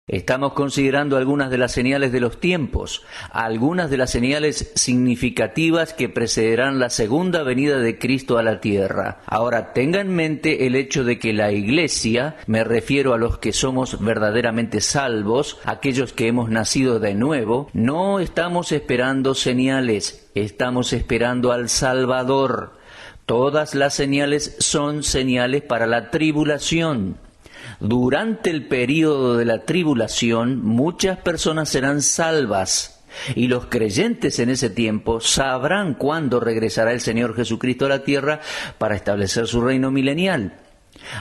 Estamos considerando algunas de las señales de los tiempos, algunas de las señales significativas que precederán la segunda venida de Cristo a la tierra. Ahora, tenga en mente el hecho de que la Iglesia, me refiero a los que somos verdaderamente salvos, aquellos que hemos nacido de nuevo, no estamos esperando señales, estamos esperando al Salvador. Todas las señales son señales para la tribulación. Durante el período de la tribulación, muchas personas serán salvas, y los creyentes en ese tiempo sabrán cuándo regresará el Señor Jesucristo a la tierra para establecer su reino milenial.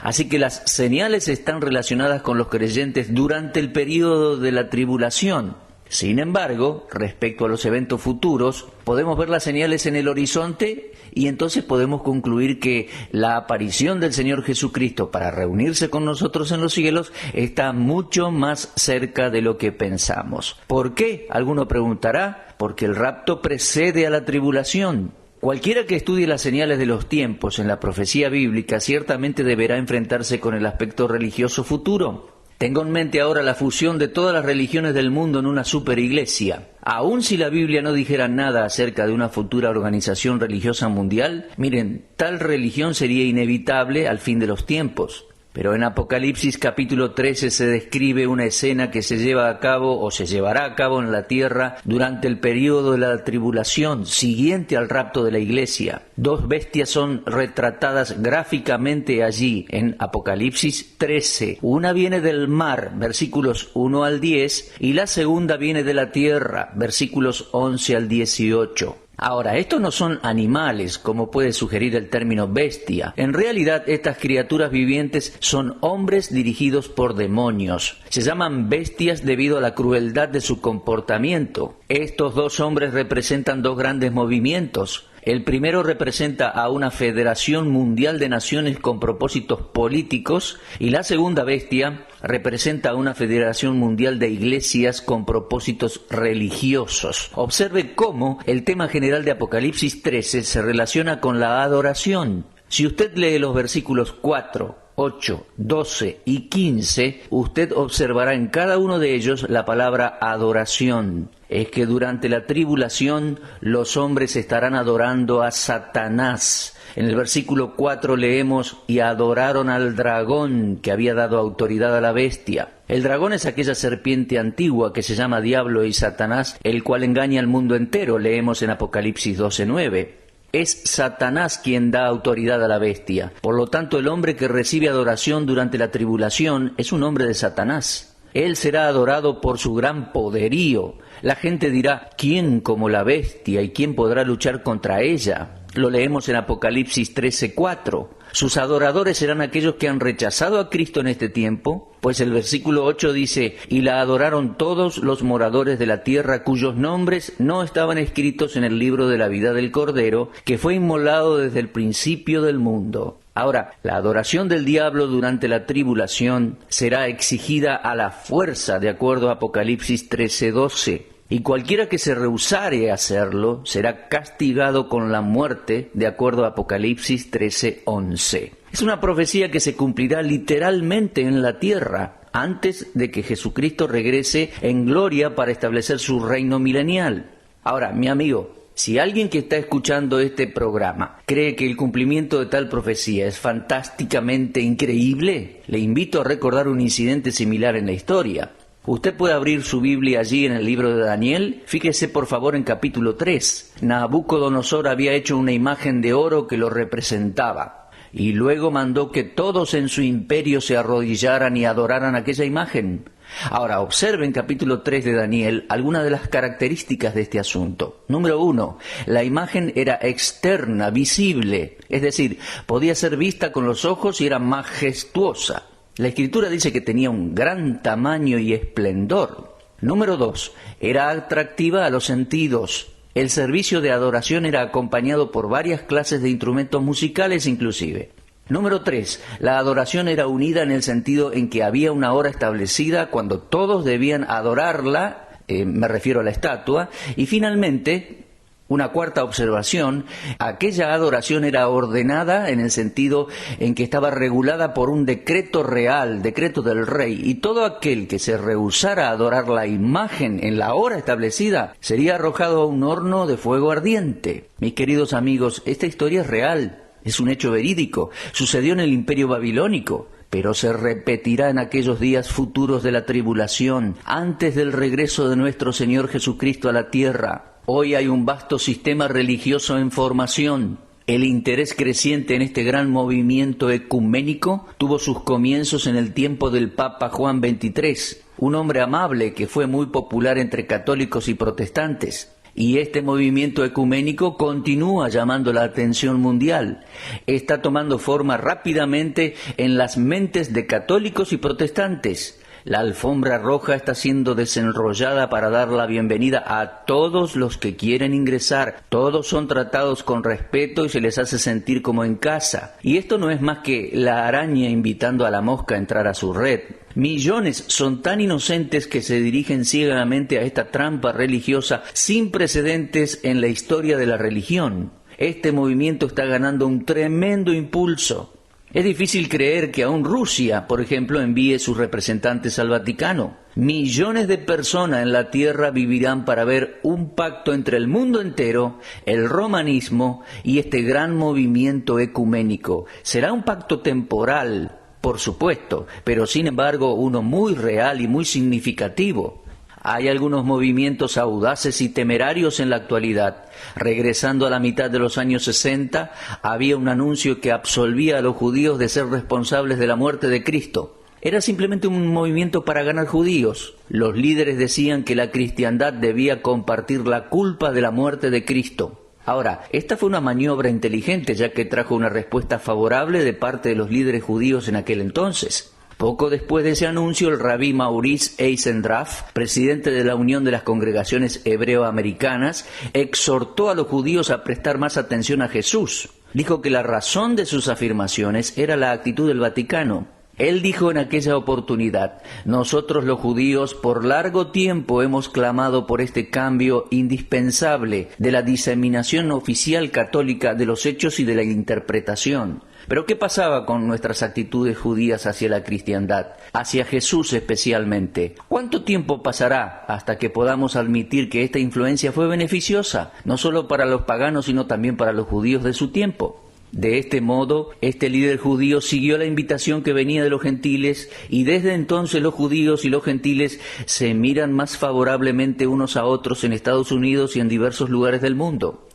Así que las señales están relacionadas con los creyentes durante el período de la tribulación. Sin embargo, respecto a los eventos futuros, podemos ver las señales en el horizonte y entonces podemos concluir que la aparición del Señor Jesucristo para reunirse con nosotros en los cielos está mucho más cerca de lo que pensamos. ¿Por qué? Alguno preguntará. Porque el rapto precede a la tribulación. Cualquiera que estudie las señales de los tiempos en la profecía bíblica ciertamente deberá enfrentarse con el aspecto religioso futuro. Tengo en mente ahora la fusión de todas las religiones del mundo en una superiglesia. Aun si la Biblia no dijera nada acerca de una futura organización religiosa mundial, miren, tal religión sería inevitable al fin de los tiempos. Pero en Apocalipsis capítulo 13 se describe una escena que se lleva a cabo o se llevará a cabo en la tierra durante el período de la tribulación siguiente al rapto de la iglesia. Dos bestias son retratadas gráficamente allí en Apocalipsis 13. Una viene del mar, versículos 1 al 10, y la segunda viene de la tierra, versículos 11 al 18. Ahora, estos no son animales, como puede sugerir el término bestia. En realidad, estas criaturas vivientes son hombres dirigidos por demonios. Se llaman bestias debido a la crueldad de su comportamiento. Estos dos hombres representan dos grandes movimientos. El primero representa a una federación mundial de naciones con propósitos políticos y la segunda bestia representa a una federación mundial de iglesias con propósitos religiosos. Observe cómo el tema general de Apocalipsis 13 se relaciona con la adoración. Si usted lee los versículos 4, 8, 12 y 15, usted observará en cada uno de ellos la palabra adoración. Es que durante la tribulación los hombres estarán adorando a Satanás. En el versículo 4 leemos, y adoraron al dragón que había dado autoridad a la bestia. El dragón es aquella serpiente antigua que se llama Diablo y Satanás, el cual engaña al mundo entero, leemos en Apocalipsis 12:9. Es Satanás quien da autoridad a la bestia. Por lo tanto, el hombre que recibe adoración durante la tribulación es un hombre de Satanás. Él será adorado por su gran poderío. La gente dirá, ¿quién como la bestia y quién podrá luchar contra ella? Lo leemos en Apocalipsis 13:4. Sus adoradores serán aquellos que han rechazado a Cristo en este tiempo, pues el versículo 8 dice, y la adoraron todos los moradores de la tierra cuyos nombres no estaban escritos en el libro de la vida del Cordero, que fue inmolado desde el principio del mundo. Ahora, la adoración del diablo durante la tribulación será exigida a la fuerza, de acuerdo a Apocalipsis 13:12. Y cualquiera que se rehusare a hacerlo será castigado con la muerte, de acuerdo a Apocalipsis 13:11. Es una profecía que se cumplirá literalmente en la tierra, antes de que Jesucristo regrese en gloria para establecer su reino milenial. Ahora, mi amigo, si alguien que está escuchando este programa cree que el cumplimiento de tal profecía es fantásticamente increíble, le invito a recordar un incidente similar en la historia. Usted puede abrir su Biblia allí en el libro de Daniel. Fíjese por favor en capítulo 3. Nabucodonosor había hecho una imagen de oro que lo representaba. Y luego mandó que todos en su imperio se arrodillaran y adoraran aquella imagen. Ahora, observe en capítulo 3 de Daniel algunas de las características de este asunto. Número 1, la imagen era externa, visible. Es decir, podía ser vista con los ojos y era majestuosa. La Escritura dice que tenía un gran tamaño y esplendor. Número 2, era atractiva a los sentidos. El servicio de adoración era acompañado por varias clases de instrumentos musicales inclusive. Número 3, la adoración era unida en el sentido en que había una hora establecida cuando todos debían adorarla, me refiero a la estatua, y finalmente Una cuarta observación: aquella adoración era ordenada en el sentido en que estaba regulada por un decreto real, decreto del rey, y todo aquel que se rehusara a adorar la imagen en la hora establecida sería arrojado a un horno de fuego ardiente. Mis queridos amigos, esta historia es real, es un hecho verídico, sucedió en el Imperio Babilónico, pero se repetirá en aquellos días futuros de la tribulación, antes del regreso de nuestro Señor Jesucristo a la tierra. Hoy hay un vasto sistema religioso en formación. El interés creciente en este gran movimiento ecuménico tuvo sus comienzos en el tiempo del Papa Juan XXIII, un hombre amable que fue muy popular entre católicos y protestantes. Y este movimiento ecuménico continúa llamando la atención mundial. Está tomando forma rápidamente en las mentes de católicos y protestantes. La alfombra roja está siendo desenrollada para dar la bienvenida a todos los que quieren ingresar. Todos son tratados con respeto y se les hace sentir como en casa. Y esto no es más que la araña invitando a la mosca a entrar a su red. Millones son tan inocentes que se dirigen ciegamente a esta trampa religiosa sin precedentes en la historia de la religión. Este movimiento está ganando un tremendo impulso. Es difícil creer que aún Rusia, por ejemplo, envíe sus representantes al Vaticano. Millones de personas en la tierra vivirán para ver un pacto entre el mundo entero, el romanismo y este gran movimiento ecuménico. Será un pacto temporal, por supuesto, pero sin embargo uno muy real y muy significativo. Hay algunos movimientos audaces y temerarios en la actualidad. Regresando a la mitad de los años 60, había un anuncio que absolvía a los judíos de ser responsables de la muerte de Cristo. Era simplemente un movimiento para ganar judíos. Los líderes decían que la cristiandad debía compartir la culpa de la muerte de Cristo. Ahora, esta fue una maniobra inteligente, ya que trajo una respuesta favorable de parte de los líderes judíos en aquel entonces. Poco después de ese anuncio, el rabí Maurice Eisendrath, presidente de la Unión de las Congregaciones Hebreo-Americanas, exhortó a los judíos a prestar más atención a Jesús. Dijo que la razón de sus afirmaciones era la actitud del Vaticano. Él dijo en aquella oportunidad: nosotros los judíos por largo tiempo hemos clamado por este cambio indispensable de la diseminación oficial católica de los hechos y de la interpretación. Pero ¿qué pasaba con nuestras actitudes judías hacia la cristiandad, hacia Jesús especialmente? ¿Cuánto tiempo pasará hasta que podamos admitir que esta influencia fue beneficiosa, no solo para los paganos, sino también para los judíos de su tiempo? De este modo, este líder judío siguió la invitación que venía de los gentiles, y desde entonces los judíos y los gentiles se miran más favorablemente unos a otros en Estados Unidos y en diversos lugares del mundo.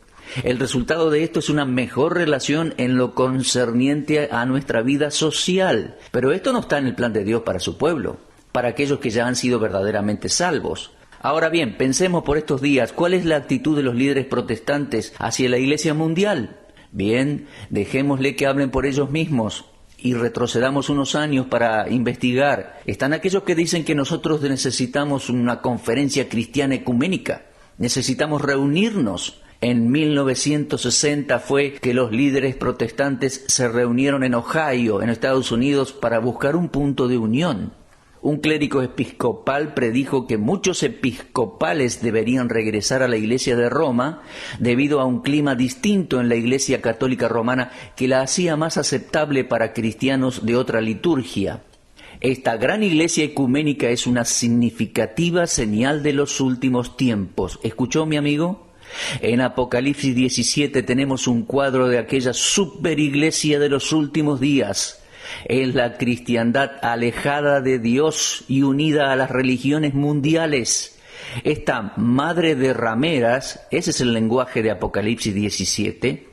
El resultado de esto es una mejor relación en lo concerniente a nuestra vida social. Pero esto no está en el plan de Dios para su pueblo, para aquellos que ya han sido verdaderamente salvos. Ahora bien, pensemos por estos días, ¿cuál es la actitud de los líderes protestantes hacia la Iglesia mundial? Bien, dejémosle que hablen por ellos mismos y retrocedamos unos años para investigar. Están aquellos que dicen que nosotros necesitamos una conferencia cristiana ecuménica, necesitamos reunirnos. En 1960 fue que los líderes protestantes se reunieron en Ohio, en Estados Unidos, para buscar un punto de unión. Un clérigo episcopal predijo que muchos episcopales deberían regresar a la Iglesia de Roma debido a un clima distinto en la Iglesia Católica Romana que la hacía más aceptable para cristianos de otra liturgia. Esta gran iglesia ecuménica es una significativa señal de los últimos tiempos. ¿Escuchó, mi amigo? En Apocalipsis 17 tenemos un cuadro de aquella superiglesia de los últimos días. Es la cristiandad alejada de Dios y unida a las religiones mundiales. Esta madre de rameras, ese es el lenguaje de Apocalipsis 17,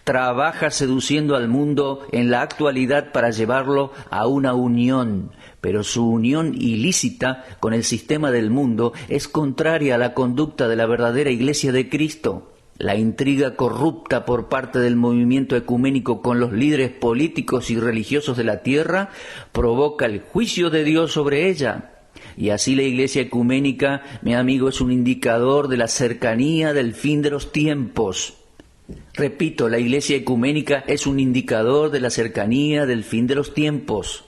trabaja seduciendo al mundo en la actualidad para llevarlo a una unión. Pero su unión ilícita con el sistema del mundo es contraria a la conducta de la verdadera Iglesia de Cristo. La intriga corrupta por parte del movimiento ecuménico con los líderes políticos y religiosos de la tierra provoca el juicio de Dios sobre ella. Y así la Iglesia ecuménica, mi amigo, es un indicador de la cercanía del fin de los tiempos. Repito, la Iglesia ecuménica es un indicador de la cercanía del fin de los tiempos.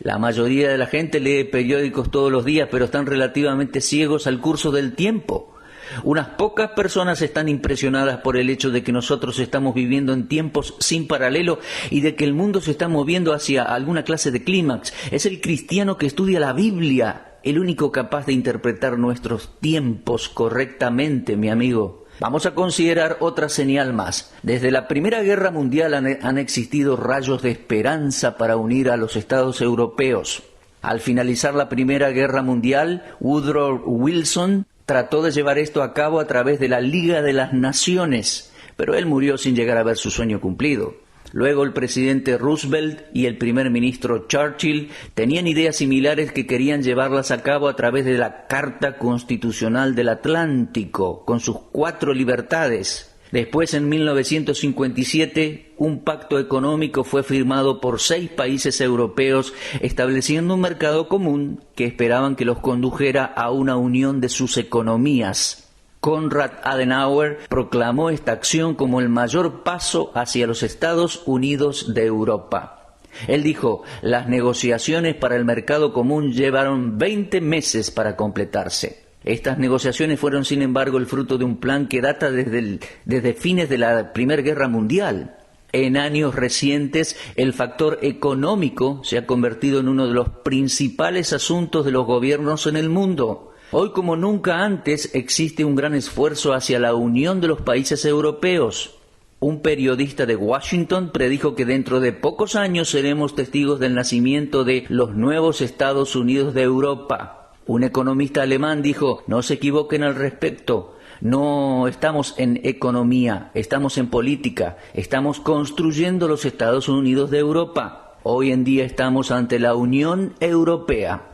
La mayoría de la gente lee periódicos todos los días, pero están relativamente ciegos al curso del tiempo. Unas pocas personas están impresionadas por el hecho de que nosotros estamos viviendo en tiempos sin paralelo y de que el mundo se está moviendo hacia alguna clase de clímax. Es el cristiano que estudia la Biblia, el único capaz de interpretar nuestros tiempos correctamente, mi amigo. Vamos a considerar otra señal más. Desde la Primera Guerra Mundial han existido rayos de esperanza para unir a los estados europeos. Al finalizar la Primera Guerra Mundial, Woodrow Wilson trató de llevar esto a cabo a través de la Liga de las Naciones, pero él murió sin llegar a ver su sueño cumplido. Luego el presidente Roosevelt y el primer ministro Churchill tenían ideas similares que querían llevarlas a cabo a través de la Carta Constitucional del Atlántico, con sus 4 libertades. Después, en 1957, un pacto económico fue firmado por 6 países europeos, estableciendo un mercado común que esperaban que los condujera a una unión de sus economías. Konrad Adenauer proclamó esta acción como el mayor paso hacia los Estados Unidos de Europa. Él dijo: las negociaciones para el mercado común llevaron 20 meses para completarse. Estas negociaciones fueron, sin embargo, el fruto de un plan que data desde fines de la Primera Guerra Mundial. En años recientes, el factor económico se ha convertido en uno de los principales asuntos de los gobiernos en el mundo. Hoy, como nunca antes, existe un gran esfuerzo hacia la unión de los países europeos. Un periodista de Washington predijo que dentro de pocos años seremos testigos del nacimiento de los nuevos Estados Unidos de Europa. Un economista alemán dijo: no se equivoquen al respecto, no estamos en economía, estamos en política, estamos construyendo los Estados Unidos de Europa. Hoy en día estamos ante la Unión Europea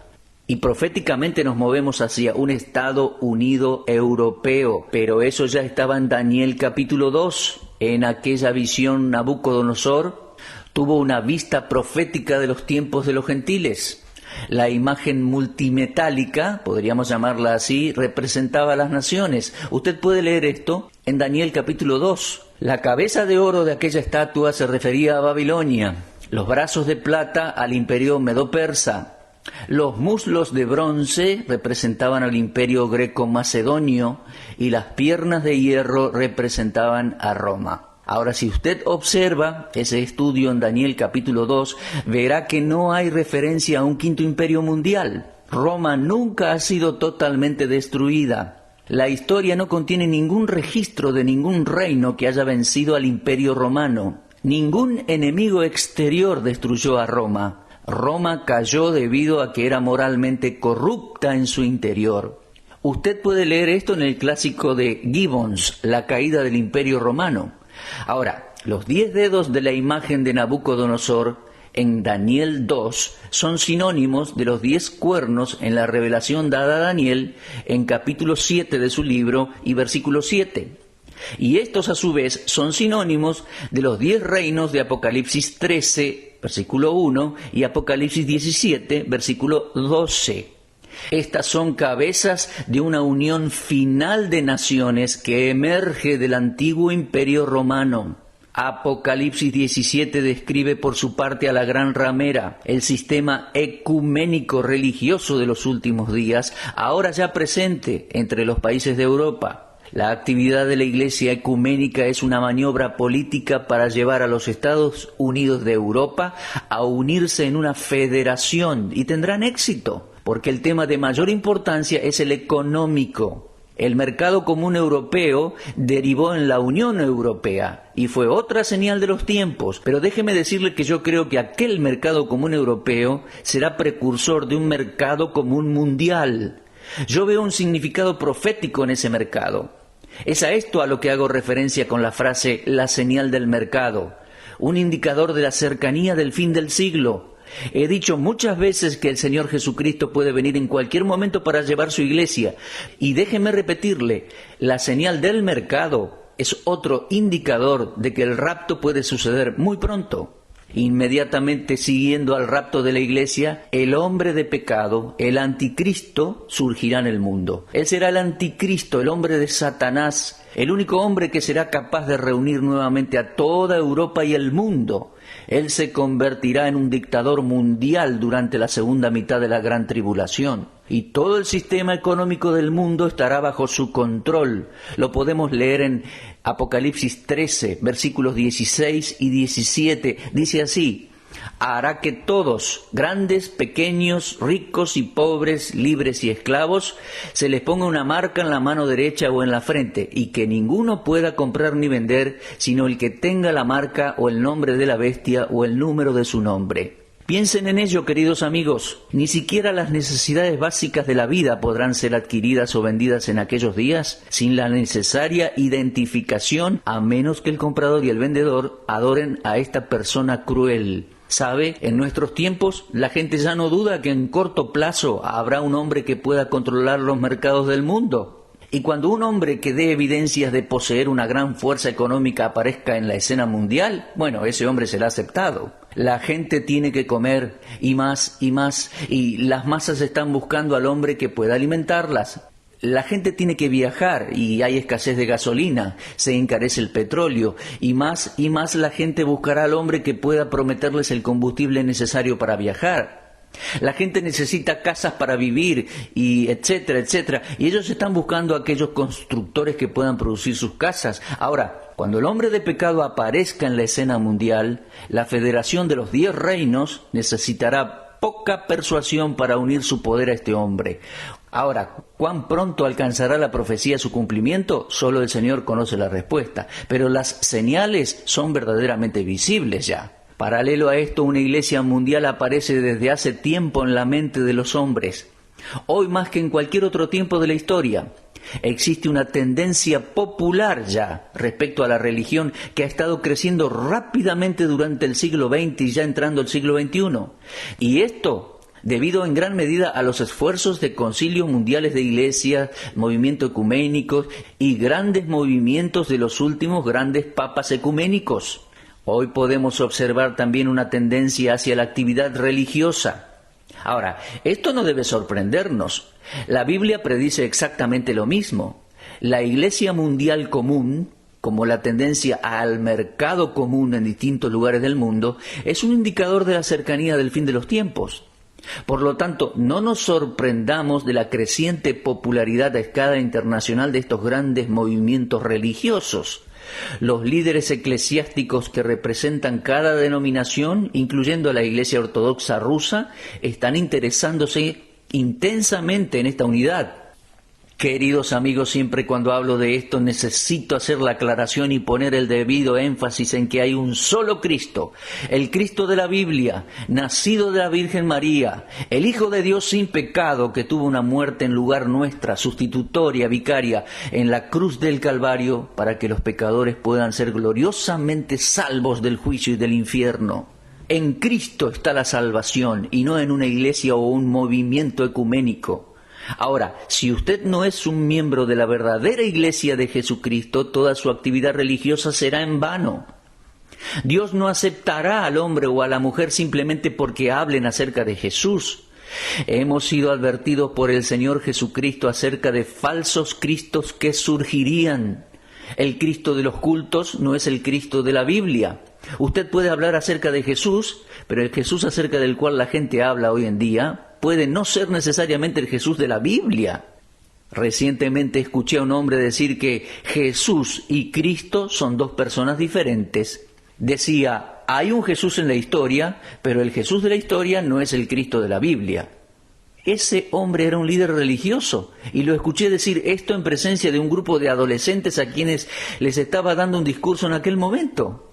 y proféticamente nos movemos hacia un Estado Unido Europeo, pero eso ya estaba en Daniel capítulo 2. En aquella visión, Nabucodonosor tuvo una vista profética de los tiempos de los gentiles. La imagen multimetálica, podríamos llamarla así, representaba a las naciones. Usted puede leer esto en Daniel capítulo 2. La cabeza de oro de aquella estatua se refería a Babilonia, los brazos de plata al imperio medo-persa, los muslos de bronce representaban al imperio greco-macedonio y las piernas de hierro representaban a Roma. Ahora, si usted observa ese estudio en Daniel capítulo 2, verá que no hay referencia a un quinto imperio mundial. Roma nunca ha sido totalmente destruida. La historia no contiene ningún registro de ningún reino que haya vencido al imperio romano. Ningún enemigo exterior destruyó a Roma. Roma cayó debido a que era moralmente corrupta en su interior. Usted puede leer esto en el clásico de Gibbons, La caída del imperio romano. Ahora, los 10 dedos de la imagen de Nabucodonosor en Daniel 2 son sinónimos de los 10 cuernos en la revelación dada a Daniel en capítulo 7 de su libro y versículo 7. Y estos a su vez son sinónimos de los 10 reinos de Apocalipsis 13, versículo 1 y Apocalipsis 17, versículo 12. Estas son cabezas de una unión final de naciones que emerge del antiguo imperio romano. Apocalipsis 17 describe por su parte a la gran ramera, el sistema ecuménico religioso de los últimos días, ahora ya presente entre los países de Europa. La actividad de la Iglesia ecuménica es una maniobra política para llevar a los Estados Unidos de Europa a unirse en una federación, y tendrán éxito, porque el tema de mayor importancia es el económico. El mercado común europeo derivó en la Unión Europea y fue otra señal de los tiempos, pero déjeme decirle que yo creo que aquel mercado común europeo será precursor de un mercado común mundial. Yo veo un significado profético en ese mercado. Es a esto a lo que hago referencia con la frase «la señal del mercado», un indicador de la cercanía del fin del siglo. He dicho muchas veces que el Señor Jesucristo puede venir en cualquier momento para llevar su iglesia. Y déjeme repetirle, la señal del mercado es otro indicador de que el rapto puede suceder muy pronto. Inmediatamente siguiendo al rapto de la iglesia, el hombre de pecado, el anticristo, surgirá en el mundo. Él será el anticristo, el hombre de Satanás, el único hombre que será capaz de reunir nuevamente a toda Europa y el mundo. Él se convertirá en un dictador mundial durante la segunda mitad de la gran tribulación. Y todo el sistema económico del mundo estará bajo su control. Lo podemos leer en Apocalipsis 13, versículos 16 y 17. Dice así: hará que todos, grandes, pequeños, ricos y pobres, libres y esclavos, se les ponga una marca en la mano derecha o en la frente, y que ninguno pueda comprar ni vender, sino el que tenga la marca o el nombre de la bestia o el número de su nombre. Piensen en ello, queridos amigos. Ni siquiera las necesidades básicas de la vida podrán ser adquiridas o vendidas en aquellos días sin la necesaria identificación, a menos que el comprador y el vendedor adoren a esta persona cruel. ¿Sabe? En nuestros tiempos la gente ya no duda que en corto plazo habrá un hombre que pueda controlar los mercados del mundo. Y cuando un hombre que dé evidencias de poseer una gran fuerza económica aparezca en la escena mundial, bueno, ese hombre será aceptado. La gente tiene que comer y más, y las masas están buscando al hombre que pueda alimentarlas. La gente tiene que viajar y hay escasez de gasolina, se encarece el petróleo y más la gente buscará al hombre que pueda prometerles el combustible necesario para viajar. La gente necesita casas para vivir y etcétera, etcétera. Y ellos están buscando a aquellos constructores que puedan producir sus casas. Ahora, cuando el hombre de pecado aparezca en la escena mundial, la Federación de los 10 Reinos necesitará poca persuasión para unir su poder a este hombre. Ahora, ¿cuán pronto alcanzará la profecía su cumplimiento? Solo el Señor conoce la respuesta. Pero las señales son verdaderamente visibles ya. Paralelo a esto, una iglesia mundial aparece desde hace tiempo en la mente de los hombres. Hoy más que en cualquier otro tiempo de la historia, existe una tendencia popular ya respecto a la religión que ha estado creciendo rápidamente durante el siglo XX y ya entrando el siglo XXI. Y esto debido en gran medida a los esfuerzos de concilios mundiales de iglesias, movimientos ecuménicos y grandes movimientos de los últimos grandes papas ecuménicos. Hoy podemos observar también una tendencia hacia la actividad religiosa. Ahora, esto no debe sorprendernos. La Biblia predice exactamente lo mismo. La Iglesia Mundial Común, como la tendencia al mercado común en distintos lugares del mundo, es un indicador de la cercanía del fin de los tiempos. Por lo tanto, no nos sorprendamos de la creciente popularidad a escala internacional de estos grandes movimientos religiosos. Los líderes eclesiásticos que representan cada denominación, incluyendo a la Iglesia Ortodoxa rusa, están interesándose intensamente en esta unidad. Queridos amigos, siempre cuando hablo de esto necesito hacer la aclaración y poner el debido énfasis en que hay un solo Cristo, el Cristo de la Biblia, nacido de la Virgen María, el Hijo de Dios sin pecado que tuvo una muerte en lugar nuestra, sustitutoria, vicaria, en la cruz del Calvario para que los pecadores puedan ser gloriosamente salvos del juicio y del infierno. En Cristo está la salvación y no en una iglesia o un movimiento ecuménico. Ahora, si usted no es un miembro de la verdadera Iglesia de Jesucristo, toda su actividad religiosa será en vano. Dios no aceptará al hombre o a la mujer simplemente porque hablen acerca de Jesús. Hemos sido advertidos por el Señor Jesucristo acerca de falsos cristos que surgirían. El Cristo de los cultos no es el Cristo de la Biblia. Usted puede hablar acerca de Jesús, pero el Jesús acerca del cual la gente habla hoy en día puede no ser necesariamente el Jesús de la Biblia. Recientemente escuché a un hombre decir que Jesús y Cristo son dos personas diferentes. Decía, hay un Jesús en la historia, pero el Jesús de la historia no es el Cristo de la Biblia. Ese hombre era un líder religioso y lo escuché decir esto en presencia de un grupo de adolescentes a quienes les estaba dando un discurso en aquel momento.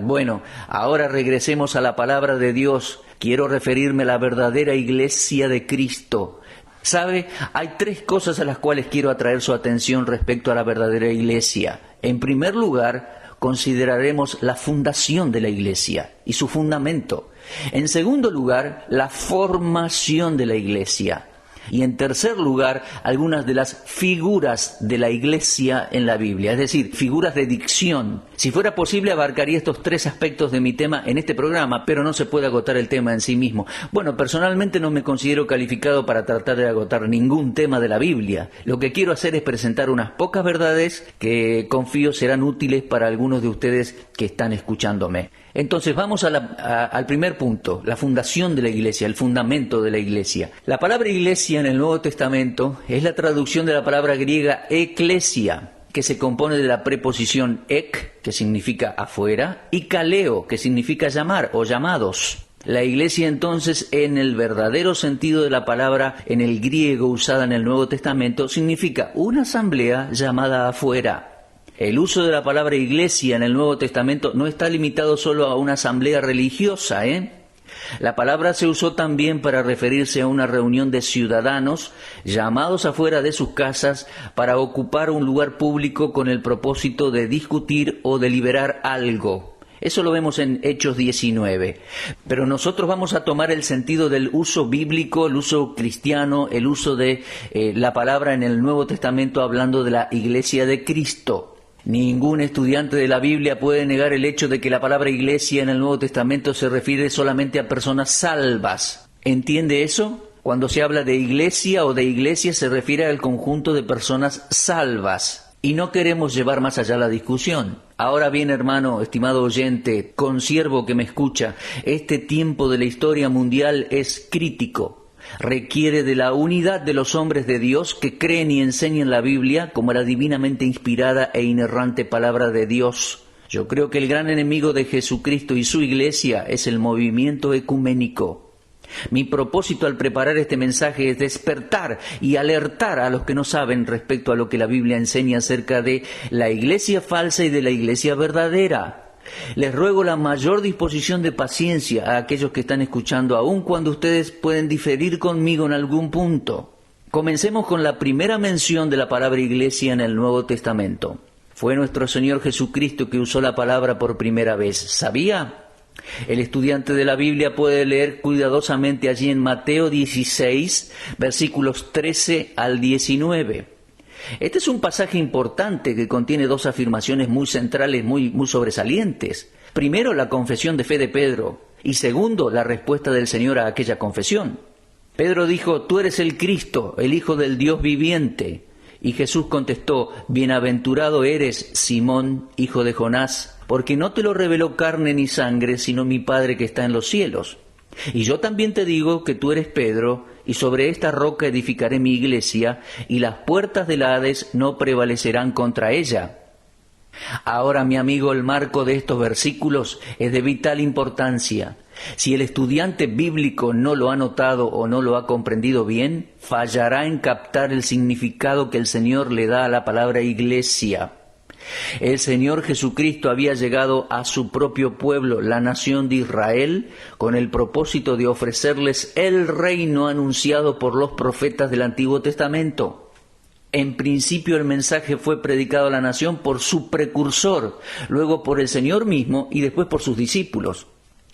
Bueno, ahora regresemos a la palabra de Dios. Quiero referirme a la verdadera Iglesia de Cristo. ¿Sabe? Hay 3 cosas a las cuales quiero atraer su atención respecto a la verdadera Iglesia. En primer lugar, consideraremos la fundación de la Iglesia y su fundamento. En segundo lugar, la formación de la Iglesia. Y en tercer lugar, algunas de las figuras de la Iglesia en la Biblia, es decir, figuras de dicción, Si fuera posible, abarcaría estos 3 aspectos de mi tema en este programa, pero no se puede agotar el tema en sí mismo. Bueno, personalmente no me considero calificado para tratar de agotar ningún tema de la Biblia. Lo que quiero hacer es presentar unas pocas verdades que confío serán útiles para algunos de ustedes que están escuchándome. Entonces vamos al primer punto, la fundación de la iglesia, el fundamento de la iglesia. La palabra iglesia en el Nuevo Testamento es la traducción de la palabra griega eklesia, que se compone de la preposición ek, que significa afuera, y kaleo, que significa llamar o llamados. La iglesia entonces, en el verdadero sentido de la palabra en el griego usada en el Nuevo Testamento, significa una asamblea llamada afuera. El uso de la palabra iglesia en el Nuevo Testamento no está limitado solo a una asamblea religiosa, La palabra se usó también para referirse a una reunión de ciudadanos llamados afuera de sus casas para ocupar un lugar público con el propósito de discutir o deliberar algo. Eso lo vemos en Hechos 19. Pero nosotros vamos a tomar el sentido del uso bíblico, el uso cristiano, el uso de la palabra en el Nuevo Testamento hablando de la iglesia de Cristo. Ningún estudiante de la Biblia puede negar el hecho de que la palabra iglesia en el Nuevo Testamento se refiere solamente a personas salvas. ¿Entiende eso? Cuando se habla de iglesia o de iglesia se refiere al conjunto de personas salvas. Y no queremos llevar más allá la discusión. Ahora bien, hermano, estimado oyente, consiervo que me escucha, este tiempo de la historia mundial es crítico. Requiere de la unidad de los hombres de Dios que creen y enseñan la Biblia como la divinamente inspirada e inerrante palabra de Dios. Yo creo que el gran enemigo de Jesucristo y su iglesia es el movimiento ecuménico. Mi propósito al preparar este mensaje es despertar y alertar a los que no saben respecto a lo que la Biblia enseña acerca de la iglesia falsa y de la iglesia verdadera. Les ruego la mayor disposición de paciencia a aquellos que están escuchando, aun cuando ustedes pueden diferir conmigo en algún punto. Comencemos con la primera mención de la palabra iglesia en el Nuevo Testamento. Fue nuestro Señor Jesucristo que usó la palabra por primera vez. ¿Sabía? El estudiante de la Biblia puede leer cuidadosamente allí en Mateo 16, versículos 13 al 19. Este es un pasaje importante que contiene 2 afirmaciones muy centrales, muy sobresalientes. Primero, la confesión de fe de Pedro, y segundo, la respuesta del Señor a aquella confesión. Pedro dijo: «Tú eres el Cristo, el Hijo del Dios viviente». Y Jesús contestó: «Bienaventurado eres, Simón, hijo de Jonás, porque no te lo reveló carne ni sangre, sino mi Padre que está en los cielos. Y yo también te digo que tú eres Pedro, y sobre esta roca edificaré mi iglesia, y las puertas del Hades no prevalecerán contra ella». Ahora, mi amigo, el marco de estos versículos es de vital importancia. Si el estudiante bíblico no lo ha notado o no lo ha comprendido bien, fallará en captar el significado que el Señor le da a la palabra iglesia. El Señor Jesucristo había llegado a su propio pueblo, la nación de Israel, con el propósito de ofrecerles el reino anunciado por los profetas del Antiguo Testamento. En principio el mensaje fue predicado a la nación por su precursor, luego por el Señor mismo y después por sus discípulos.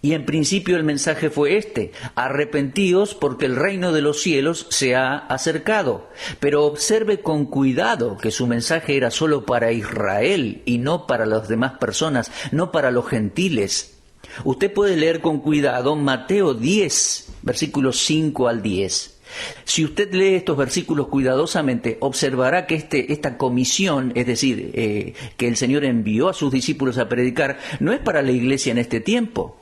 Y en principio el mensaje fue este: arrepentíos porque el reino de los cielos se ha acercado. Pero observe con cuidado que su mensaje era solo para Israel y no para las demás personas, no para los gentiles. Usted puede leer con cuidado Mateo 10, versículos 5 al 10. Si usted lee estos versículos cuidadosamente, observará que esta comisión, es decir, que el Señor envió a sus discípulos a predicar, no es para la iglesia en este tiempo.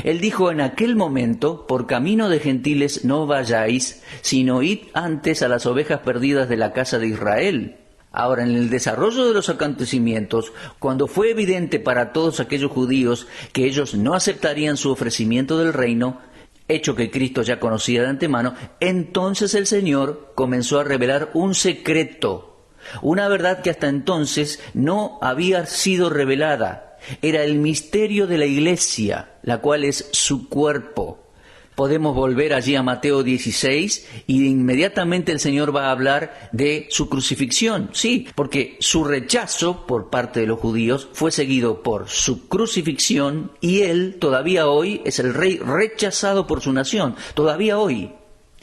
Él dijo en aquel momento: «Por camino de gentiles no vayáis, sino id antes a las ovejas perdidas de la casa de Israel». Ahora, en el desarrollo de los acontecimientos, cuando fue evidente para todos aquellos judíos que ellos no aceptarían su ofrecimiento del reino, hecho que Cristo ya conocía de antemano, entonces el Señor comenzó a revelar un secreto, una verdad que hasta entonces no había sido revelada. Era el misterio de la iglesia, la cual es su cuerpo. Podemos volver allí a Mateo 16 y inmediatamente el Señor va a hablar de su crucifixión. Sí, porque su rechazo por parte de los judíos fue seguido por su crucifixión y Él todavía hoy es el rey rechazado por su nación, todavía hoy.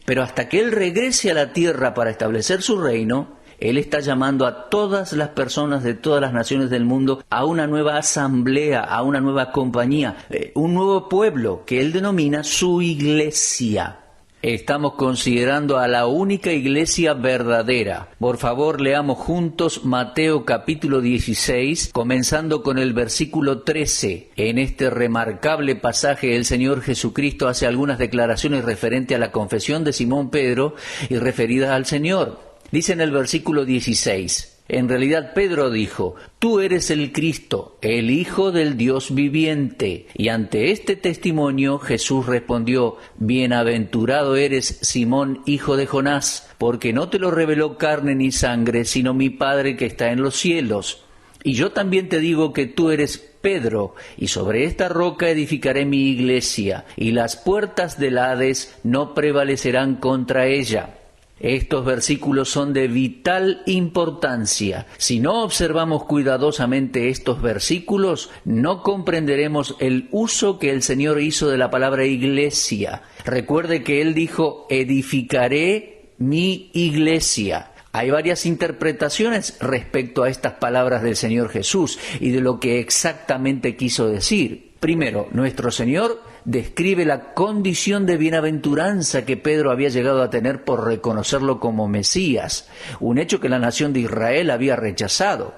Pero hasta que Él regrese a la tierra para establecer su reino, Él está llamando a todas las personas de todas las naciones del mundo a una nueva asamblea, a una nueva compañía, un nuevo pueblo que Él denomina su iglesia. Estamos considerando a la única iglesia verdadera. Por favor, leamos juntos Mateo capítulo 16, comenzando con el versículo 13. En este remarcable pasaje, el Señor Jesucristo hace algunas declaraciones referentes a la confesión de Simón Pedro y referidas al Señor. Dice en el versículo 16... En realidad Pedro dijo, tú eres el Cristo, el Hijo del Dios viviente. Y ante este testimonio Jesús respondió, bienaventurado eres Simón, hijo de Jonás, porque no te lo reveló carne ni sangre, sino mi Padre que está en los cielos. Y yo también te digo que tú eres Pedro, y sobre esta roca edificaré mi iglesia, y las puertas del Hades no prevalecerán contra ella. Estos versículos son de vital importancia. Si no observamos cuidadosamente estos versículos, no comprenderemos el uso que el Señor hizo de la palabra iglesia. Recuerde que Él dijo, edificaré mi iglesia. Hay varias interpretaciones respecto a estas palabras del Señor Jesús y de lo que exactamente quiso decir. Primero, nuestro Señor describe la condición de bienaventuranza que Pedro había llegado a tener por reconocerlo como Mesías, un hecho que la nación de Israel había rechazado.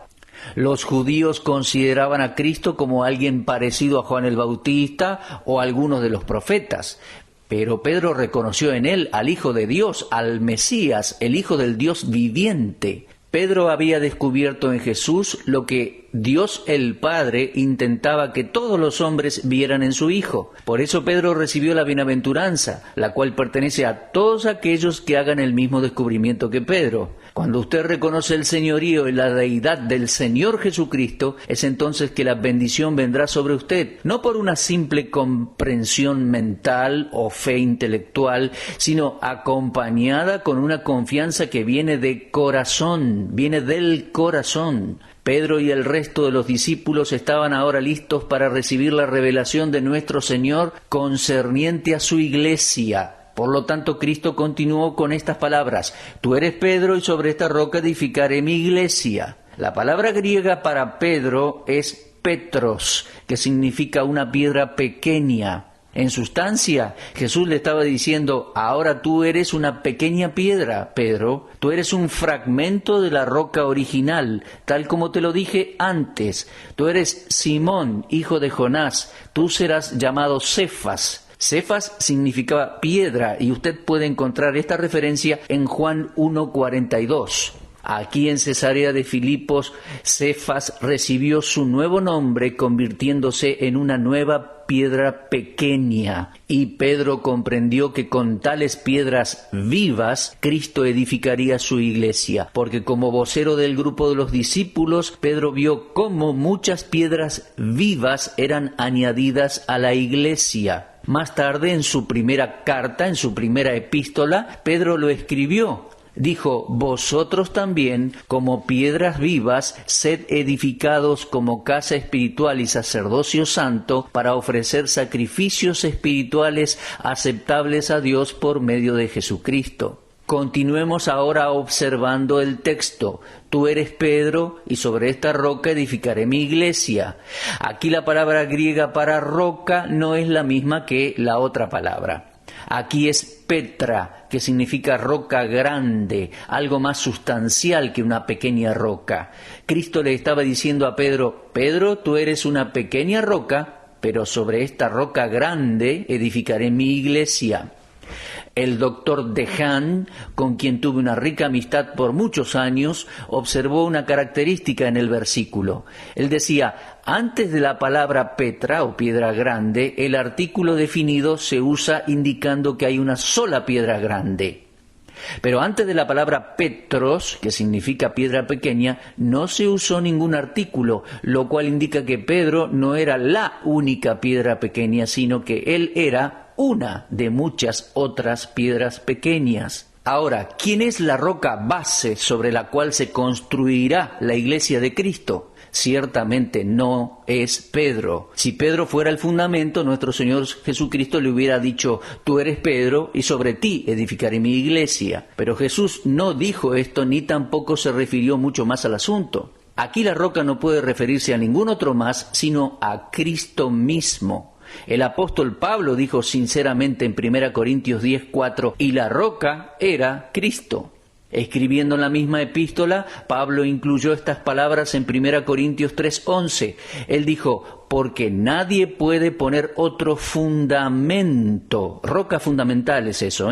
Los judíos consideraban a Cristo como alguien parecido a Juan el Bautista o a algunos de los profetas. Pero Pedro reconoció en él al Hijo de Dios, al Mesías, el Hijo del Dios viviente. Pedro había descubierto en Jesús lo que Dios el Padre intentaba que todos los hombres vieran en su Hijo. Por eso Pedro recibió la bienaventuranza, la cual pertenece a todos aquellos que hagan el mismo descubrimiento que Pedro. Cuando usted reconoce el señorío y la deidad del Señor Jesucristo, es entonces que la bendición vendrá sobre usted, no por una simple comprensión mental o fe intelectual, sino acompañada con una confianza que viene de corazón, viene del corazón. Pedro y el resto de los discípulos estaban ahora listos para recibir la revelación de nuestro Señor concerniente a su iglesia. Por lo tanto, Cristo continuó con estas palabras, tú eres Pedro y sobre esta roca edificaré mi iglesia. La palabra griega para Pedro es Petros, que significa una piedra pequeña. En sustancia, Jesús le estaba diciendo, ahora tú eres una pequeña piedra, Pedro, tú eres un fragmento de la roca original, tal como te lo dije antes. Tú eres Simón, hijo de Jonás, tú serás llamado Cefas. Cefas significaba piedra y usted puede encontrar esta referencia en Juan 1:42. Aquí en Cesarea de Filipos, Cefas recibió su nuevo nombre convirtiéndose en una nueva piedra pequeña. Y Pedro comprendió que con tales piedras vivas, Cristo edificaría su iglesia. Porque como vocero del grupo de los discípulos, Pedro vio cómo muchas piedras vivas eran añadidas a la iglesia. Más tarde, en su primera carta, en su primera epístola, Pedro lo escribió. Dijo, vosotros también, como piedras vivas, sed edificados como casa espiritual y sacerdocio santo, para ofrecer sacrificios espirituales aceptables a Dios por medio de Jesucristo. Continuemos ahora observando el texto. Tú eres Pedro, y sobre esta roca edificaré mi iglesia. Aquí la palabra griega para roca no es la misma que la otra palabra. Aquí es Petra, que significa roca grande, algo más sustancial que una pequeña roca. Cristo le estaba diciendo a Pedro, Pedro, tú eres una pequeña roca, pero sobre esta roca grande edificaré mi iglesia. El doctor Dehaene, con quien tuve una rica amistad por muchos años, observó una característica en el versículo. Él decía, antes de la palabra Petra o piedra grande, el artículo definido se usa indicando que hay una sola piedra grande. Pero antes de la palabra Petros, que significa piedra pequeña, no se usó ningún artículo, lo cual indica que Pedro no era la única piedra pequeña, sino que él era una de muchas otras piedras pequeñas. Ahora, ¿quién es la roca base sobre la cual se construirá la iglesia de Cristo? Ciertamente no es Pedro. Si Pedro fuera el fundamento, nuestro Señor Jesucristo le hubiera dicho: tú eres Pedro y sobre ti edificaré mi iglesia. Pero Jesús no dijo esto, ni tampoco se refirió mucho más al asunto. Aquí la roca no puede referirse a ningún otro más, sino a Cristo mismo. El apóstol Pablo dijo sinceramente en 1 Corintios 10:4, y la roca era Cristo. Escribiendo en la misma epístola, Pablo incluyó estas palabras en 1 Corintios 3:11. Él dijo: porque nadie puede poner otro fundamento, roca fundamental es eso,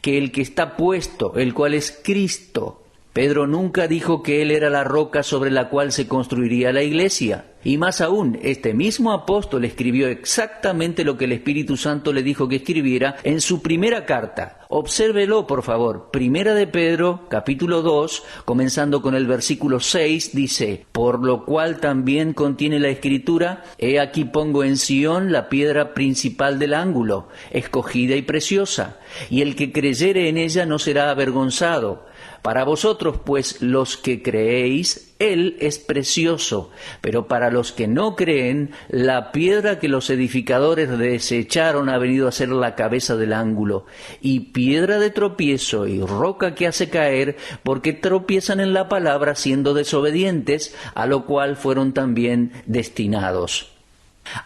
que el que está puesto, el cual es Cristo. Pedro nunca dijo que él era la roca sobre la cual se construiría la iglesia. Y más aún, este mismo apóstol escribió exactamente lo que el Espíritu Santo le dijo que escribiera en su primera carta. Obsérvelo, por favor. Primera de Pedro, capítulo 2, comenzando con el versículo 6, dice: por lo cual también contiene la Escritura: he aquí pongo en Sión la piedra principal del ángulo, escogida y preciosa, y el que creyere en ella no será avergonzado. Para vosotros, pues, los que creéis, Él es precioso, pero para los que no creen, la piedra que los edificadores desecharon ha venido a ser la cabeza del ángulo, y piedra de tropiezo y roca que hace caer, porque tropiezan en la palabra siendo desobedientes, a lo cual fueron también destinados.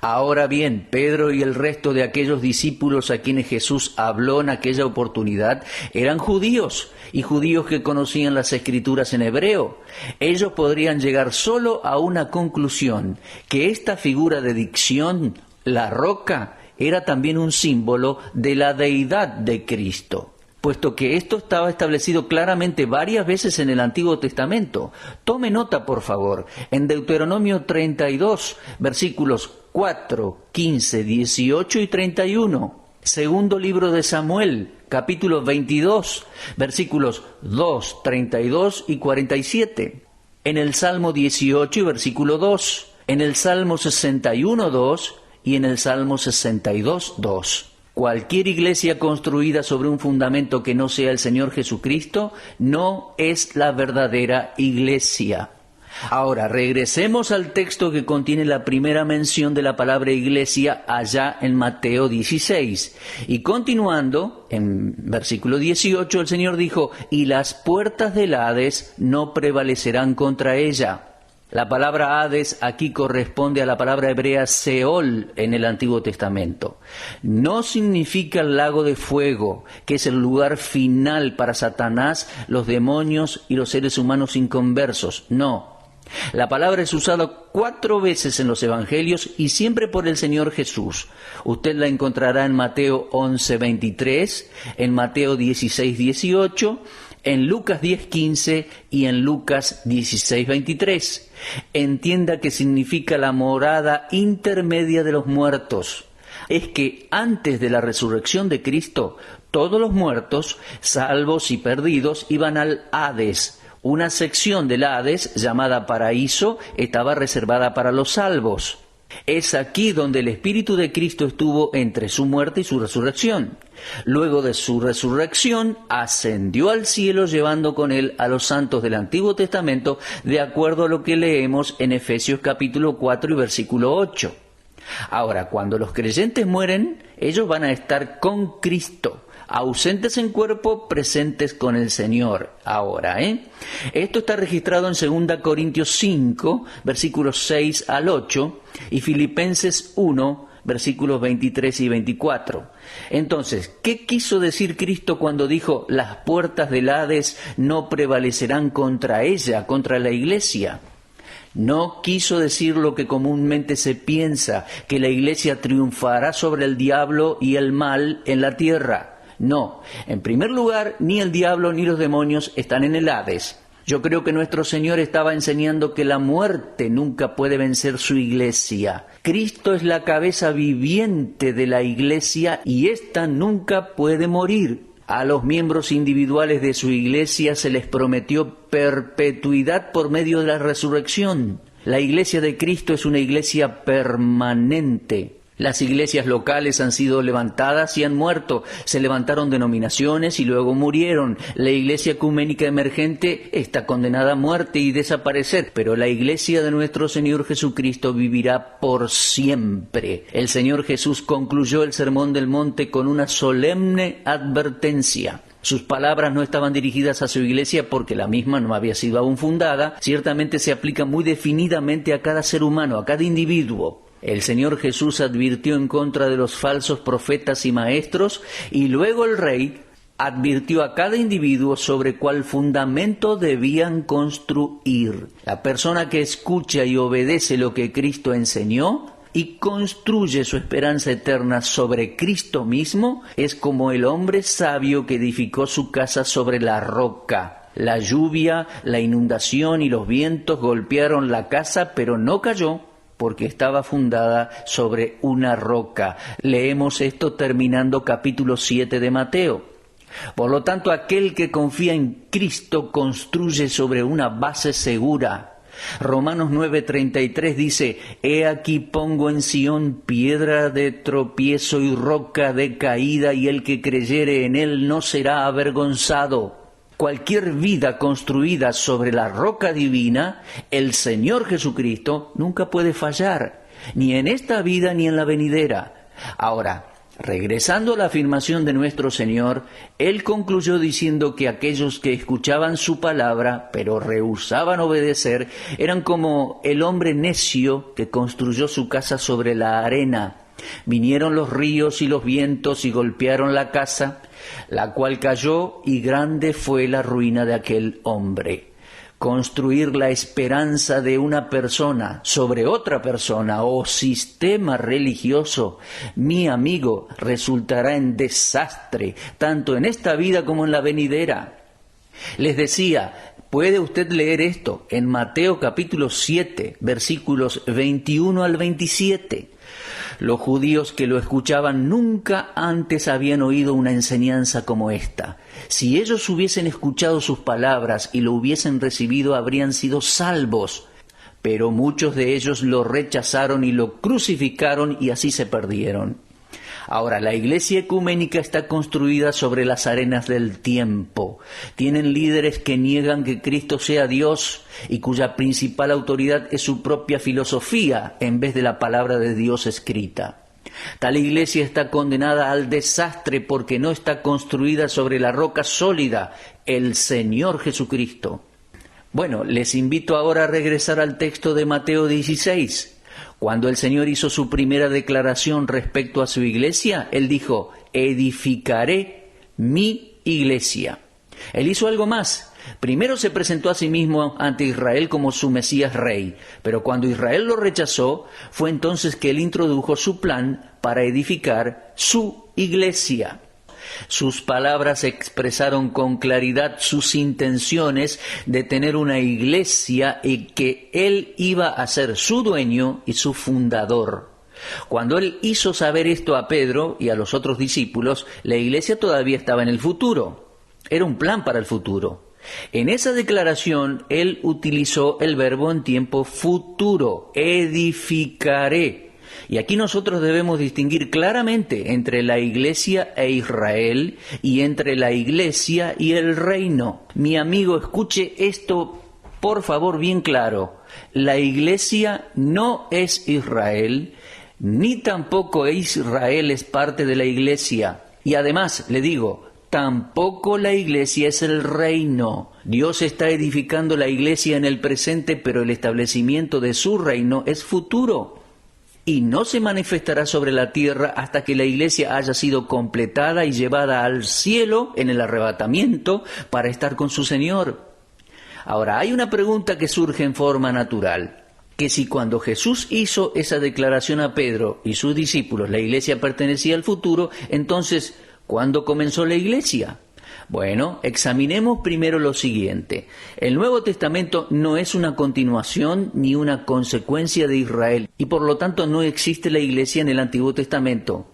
Ahora bien, Pedro y el resto de aquellos discípulos a quienes Jesús habló en aquella oportunidad eran judíos, y judíos que conocían las Escrituras en hebreo. Ellos podrían llegar solo a una conclusión: que esta figura de dicción, la roca, era también un símbolo de la deidad de Cristo, puesto que esto estaba establecido claramente varias veces en el Antiguo Testamento. Tome nota, por favor, en Deuteronomio 32, versículos 4, 15, 18 y 31. Segundo libro de Samuel, capítulo 22, versículos 2, 32 y 47. En el Salmo 18 y versículo 2. En el Salmo 61, 2 y en el Salmo 62, 2. Cualquier iglesia construida sobre un fundamento que no sea el Señor Jesucristo no es la verdadera iglesia. Ahora, regresemos al texto que contiene la primera mención de la palabra iglesia allá en Mateo 16. Y continuando, en versículo 18, el Señor dijo: y las puertas del Hades no prevalecerán contra ella. La palabra Hades aquí corresponde a la palabra hebrea Seol en el Antiguo Testamento. No significa el lago de fuego, que es el lugar final para Satanás, los demonios y los seres humanos inconversos. No. La palabra es usada 4 veces en los Evangelios y siempre por el Señor Jesús. Usted la encontrará en Mateo 11:23, en Mateo 16:18, en Lucas 10:15 y en Lucas 16:23. Entienda que significa la morada intermedia de los muertos. Es que antes de la resurrección de Cristo, todos los muertos, salvos y perdidos, iban al Hades. Una sección del Hades, llamada paraíso, estaba reservada para los salvos. Es aquí donde el Espíritu de Cristo estuvo entre su muerte y su resurrección. Luego de su resurrección, ascendió al cielo llevando con él a los santos del Antiguo Testamento, de acuerdo a lo que leemos en Efesios capítulo 4 y versículo 8. Ahora, cuando los creyentes mueren, ellos van a estar con Cristo, ausentes en cuerpo, presentes con el Señor. Ahora, esto está registrado en 2 Corintios 5, versículos 6 al 8, y Filipenses 1, versículos 23 y 24. Entonces, ¿qué quiso decir Cristo cuando dijo: las puertas del Hades no prevalecerán contra ella, contra la iglesia? No quiso decir lo que comúnmente se piensa, que la iglesia triunfará sobre el diablo y el mal en la tierra. No, en primer lugar, ni el diablo ni los demonios están en el Hades. Yo creo que nuestro Señor estaba enseñando que la muerte nunca puede vencer su iglesia. Cristo es la cabeza viviente de la iglesia y ésta nunca puede morir. A los miembros individuales de su iglesia se les prometió perpetuidad por medio de la resurrección. La iglesia de Cristo es una iglesia permanente. Las iglesias locales han sido levantadas y han muerto. Se levantaron denominaciones y luego murieron. La iglesia ecuménica emergente está condenada a muerte y desaparecer, pero la iglesia de nuestro Señor Jesucristo vivirá por siempre. El Señor Jesús concluyó el Sermón del Monte con una solemne advertencia. Sus palabras no estaban dirigidas a su iglesia porque la misma no había sido aún fundada. Ciertamente se aplica muy definidamente a cada ser humano, a cada individuo. El Señor Jesús advirtió en contra de los falsos profetas y maestros, y luego el Rey advirtió a cada individuo sobre cuál fundamento debían construir. La persona que escucha y obedece lo que Cristo enseñó y construye su esperanza eterna sobre Cristo mismo es como el hombre sabio que edificó su casa sobre la roca. La lluvia, la inundación y los vientos golpearon la casa, pero no cayó, porque estaba fundada sobre una roca. Leemos esto terminando capítulo 7 de Mateo. Por lo tanto, aquel que confía en Cristo construye sobre una base segura. Romanos 9:33 dice: «He aquí pongo en Sión piedra de tropiezo y roca de caída, y el que creyere en él no será avergonzado». Cualquier vida construida sobre la roca divina, el Señor Jesucristo, nunca puede fallar, ni en esta vida ni en la venidera. Ahora, regresando a la afirmación de nuestro Señor, Él concluyó diciendo que aquellos que escuchaban su palabra, pero rehusaban obedecer, eran como el hombre necio que construyó su casa sobre la arena. Vinieron los ríos y los vientos y golpearon la casa, la cual cayó, y grande fue la ruina de aquel hombre. Construir la esperanza de una persona sobre otra persona o sistema religioso, mi amigo, resultará en desastre, tanto en esta vida como en la venidera. Les decía, puede usted leer esto en Mateo capítulo 7, versículos 21 al 27. Los judíos que lo escuchaban nunca antes habían oído una enseñanza como esta. Si ellos hubiesen escuchado sus palabras y lo hubiesen recibido, habrían sido salvos. Pero muchos de ellos lo rechazaron y lo crucificaron, y así se perdieron. Ahora, la iglesia ecuménica está construida sobre las arenas del tiempo. Tienen líderes que niegan que Cristo sea Dios y cuya principal autoridad es su propia filosofía en vez de la palabra de Dios escrita. Tal iglesia está condenada al desastre porque no está construida sobre la roca sólida, el Señor Jesucristo. Bueno, les invito ahora a regresar al texto de Mateo 16. Cuando el Señor hizo su primera declaración respecto a su iglesia, Él dijo: edificaré mi iglesia. Él hizo algo más. Primero se presentó a sí mismo ante Israel como su Mesías Rey, pero cuando Israel lo rechazó, fue entonces que Él introdujo su plan para edificar su iglesia. Sus palabras expresaron con claridad sus intenciones de tener una iglesia y que Él iba a ser su dueño y su fundador. Cuando Él hizo saber esto a Pedro y a los otros discípulos, la iglesia todavía estaba en el futuro. Era un plan para el futuro. En esa declaración, Él utilizó el verbo en tiempo futuro: edificaré. Y aquí nosotros debemos distinguir claramente entre la iglesia e Israel y entre la iglesia y el reino. Mi amigo, escuche esto por favor bien claro. La iglesia no es Israel, ni tampoco Israel es parte de la iglesia. Y además, le digo, tampoco la iglesia es el reino. Dios está edificando la iglesia en el presente, pero el establecimiento de su reino es futuro. Y no se manifestará sobre la tierra hasta que la iglesia haya sido completada y llevada al cielo en el arrebatamiento para estar con su Señor. Ahora, hay una pregunta que surge en forma natural, que si cuando Jesús hizo esa declaración a Pedro y sus discípulos la iglesia pertenecía al futuro, entonces, ¿cuándo comenzó la iglesia? Bueno, examinemos primero lo siguiente. El Nuevo Testamento no es una continuación ni una consecuencia de Israel, y por lo tanto no existe la iglesia en el Antiguo Testamento.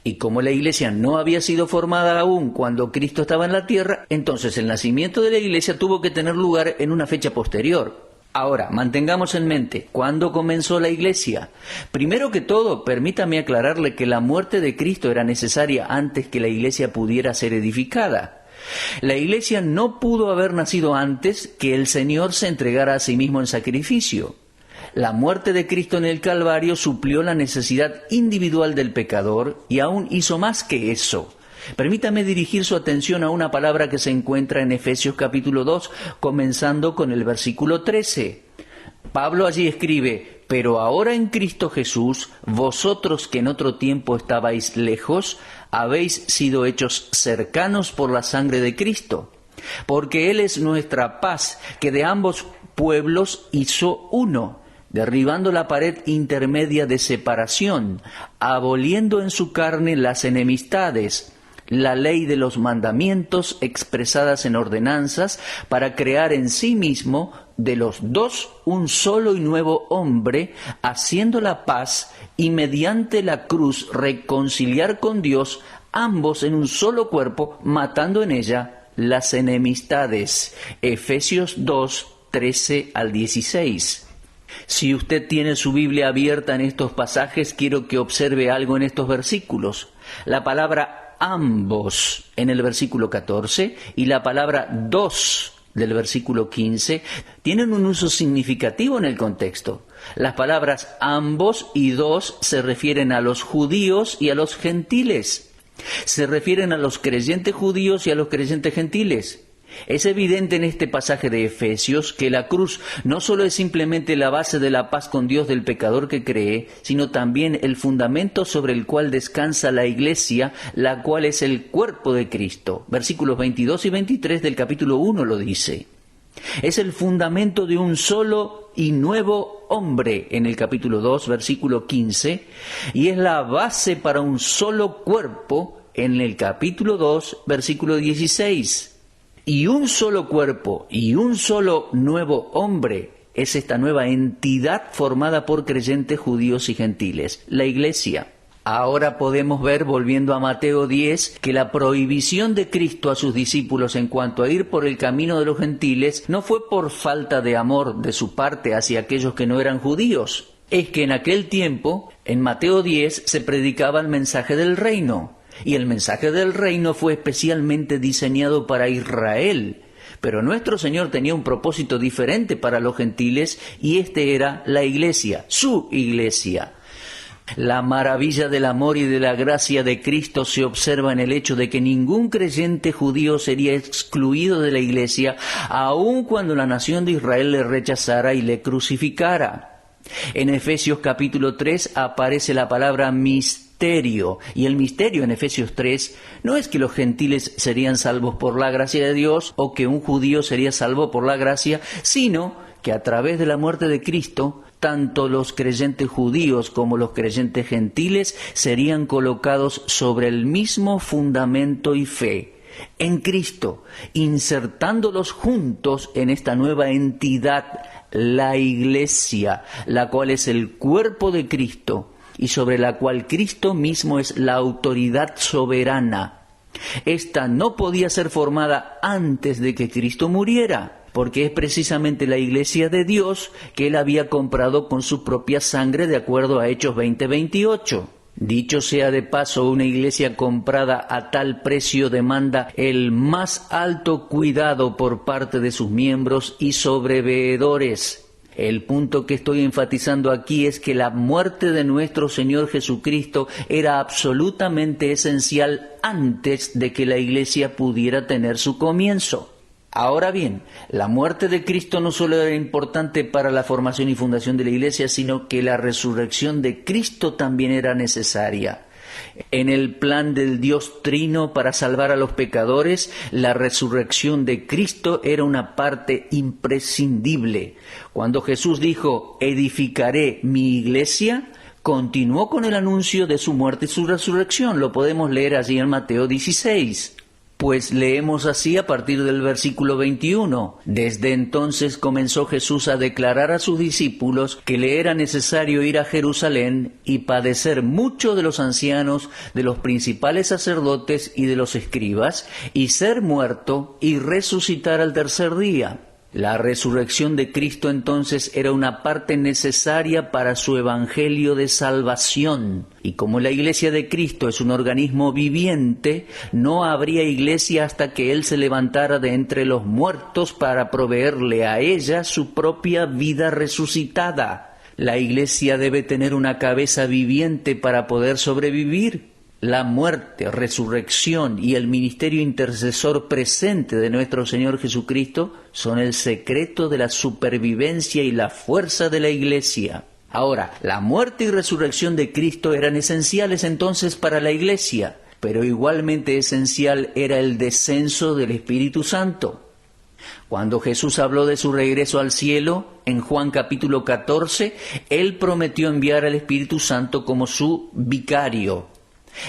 Y como la iglesia no había sido formada aún cuando Cristo estaba en la tierra, entonces el nacimiento de la iglesia tuvo que tener lugar en una fecha posterior. Ahora, mantengamos en mente, ¿cuándo comenzó la Iglesia? Primero que todo, permítame aclararle que la muerte de Cristo era necesaria antes que la Iglesia pudiera ser edificada. La Iglesia no pudo haber nacido antes que el Señor se entregara a sí mismo en sacrificio. La muerte de Cristo en el Calvario suplió la necesidad individual del pecador y aún hizo más que eso. Permítame dirigir su atención a una palabra que se encuentra en Efesios capítulo 2, comenzando con el versículo 13. Pablo allí escribe: «Pero ahora en Cristo Jesús, vosotros que en otro tiempo estabais lejos, habéis sido hechos cercanos por la sangre de Cristo, porque Él es nuestra paz, que de ambos pueblos hizo uno, derribando la pared intermedia de separación, aboliendo en su carne las enemistades, la ley de los mandamientos expresadas en ordenanzas, para crear en sí mismo de los dos un solo y nuevo hombre, haciendo la paz, y mediante la cruz reconciliar con Dios ambos en un solo cuerpo, matando en ella las enemistades». Efesios 2, 13 al 16. Si usted tiene su Biblia abierta en estos pasajes, quiero que observe algo en estos versículos. La palabra ambos en el versículo 14 y la palabra dos del versículo 15 tienen un uso significativo en el contexto. Las palabras ambos y dos se refieren a los judíos y a los gentiles. Se refieren a los creyentes judíos y a los creyentes gentiles. Es evidente en este pasaje de Efesios que la cruz no solo es simplemente la base de la paz con Dios del pecador que cree, sino también el fundamento sobre el cual descansa la Iglesia, la cual es el cuerpo de Cristo. Versículos 22 y 23 del capítulo 1 lo dice. Es el fundamento de un solo y nuevo hombre en el capítulo 2, versículo 15, y es la base para un solo cuerpo en el capítulo 2, versículo 16. Y un solo cuerpo y un solo nuevo hombre es esta nueva entidad formada por creyentes judíos y gentiles, la Iglesia. Ahora podemos ver, volviendo a Mateo 10, que la prohibición de Cristo a sus discípulos en cuanto a ir por el camino de los gentiles no fue por falta de amor de su parte hacia aquellos que no eran judíos. Es que en aquel tiempo, en Mateo 10, se predicaba el mensaje del reino. Y el mensaje del reino fue especialmente diseñado para Israel. Pero nuestro Señor tenía un propósito diferente para los gentiles, y este era la Iglesia, su Iglesia. La maravilla del amor y de la gracia de Cristo se observa en el hecho de que ningún creyente judío sería excluido de la Iglesia, aun cuando la nación de Israel le rechazara y le crucificara. En Efesios capítulo 3 aparece la palabra misterio, y el misterio en Efesios 3 no es que los gentiles serían salvos por la gracia de Dios o que un judío sería salvo por la gracia, sino que a través de la muerte de Cristo, tanto los creyentes judíos como los creyentes gentiles serían colocados sobre el mismo fundamento y fe, en Cristo, insertándolos juntos en esta nueva entidad, la Iglesia, la cual es el cuerpo de Cristo y sobre la cual Cristo mismo es la autoridad soberana. Esta no podía ser formada antes de que Cristo muriera, porque es precisamente la Iglesia de Dios que Él había comprado con su propia sangre, de acuerdo a Hechos 20:28. Dicho sea de paso, una iglesia comprada a tal precio demanda el más alto cuidado por parte de sus miembros y sobreveedores. El punto que estoy enfatizando aquí es que la muerte de nuestro Señor Jesucristo era absolutamente esencial antes de que la iglesia pudiera tener su comienzo. Ahora bien, la muerte de Cristo no solo era importante para la formación y fundación de la Iglesia, sino que la resurrección de Cristo también era necesaria. En el plan del Dios Trino para salvar a los pecadores, la resurrección de Cristo era una parte imprescindible. Cuando Jesús dijo, edificaré mi iglesia, continuó con el anuncio de su muerte y su resurrección. Lo podemos leer allí en Mateo 16. Pues leemos así a partir del versículo 21. Desde entonces comenzó Jesús a declarar a sus discípulos que le era necesario ir a Jerusalén y padecer mucho de los ancianos, de los principales sacerdotes y de los escribas, y ser muerto y resucitar al tercer día. La resurrección de Cristo entonces era una parte necesaria para su evangelio de salvación. Y como la iglesia de Cristo es un organismo viviente, no habría iglesia hasta que Él se levantara de entre los muertos para proveerle a ella su propia vida resucitada. La iglesia debe tener una cabeza viviente para poder sobrevivir. La muerte, resurrección y el ministerio intercesor presente de nuestro Señor Jesucristo son el secreto de la supervivencia y la fuerza de la Iglesia. Ahora, la muerte y resurrección de Cristo eran esenciales entonces para la Iglesia, pero igualmente esencial era el descenso del Espíritu Santo. Cuando Jesús habló de su regreso al cielo, en Juan capítulo 14, Él prometió enviar al Espíritu Santo como su vicario.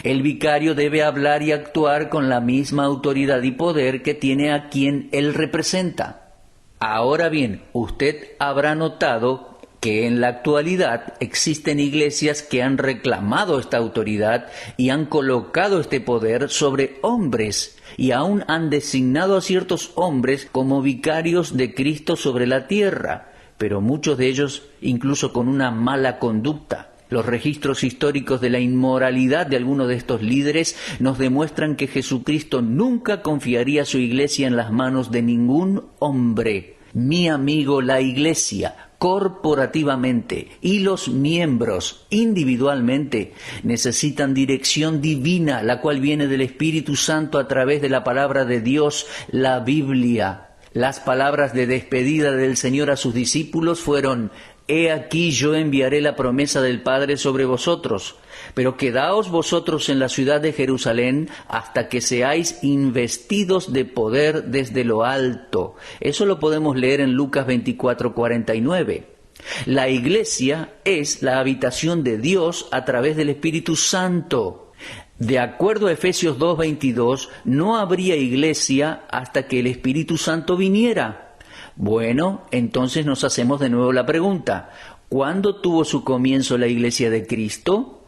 El vicario debe hablar y actuar con la misma autoridad y poder que tiene a quien él representa. Ahora bien, usted habrá notado que en la actualidad existen iglesias que han reclamado esta autoridad y han colocado este poder sobre hombres y aún han designado a ciertos hombres como vicarios de Cristo sobre la tierra, pero muchos de ellos incluso con una mala conducta. Los registros históricos de la inmoralidad de algunos de estos líderes nos demuestran que Jesucristo nunca confiaría su iglesia en las manos de ningún hombre. Mi amigo, la iglesia, corporativamente, y los miembros, individualmente, necesitan dirección divina, la cual viene del Espíritu Santo a través de la palabra de Dios, la Biblia. Las palabras de despedida del Señor a sus discípulos fueron: «He aquí yo enviaré la promesa del Padre sobre vosotros, pero quedaos vosotros en la ciudad de Jerusalén hasta que seáis investidos de poder desde lo alto». Eso lo podemos leer en Lucas 24:49. La iglesia es la habitación de Dios a través del Espíritu Santo. De acuerdo a Efesios 2:22, no habría iglesia hasta que el Espíritu Santo viniera. Bueno, entonces nos hacemos de nuevo la pregunta: ¿cuándo tuvo su comienzo la Iglesia de Cristo?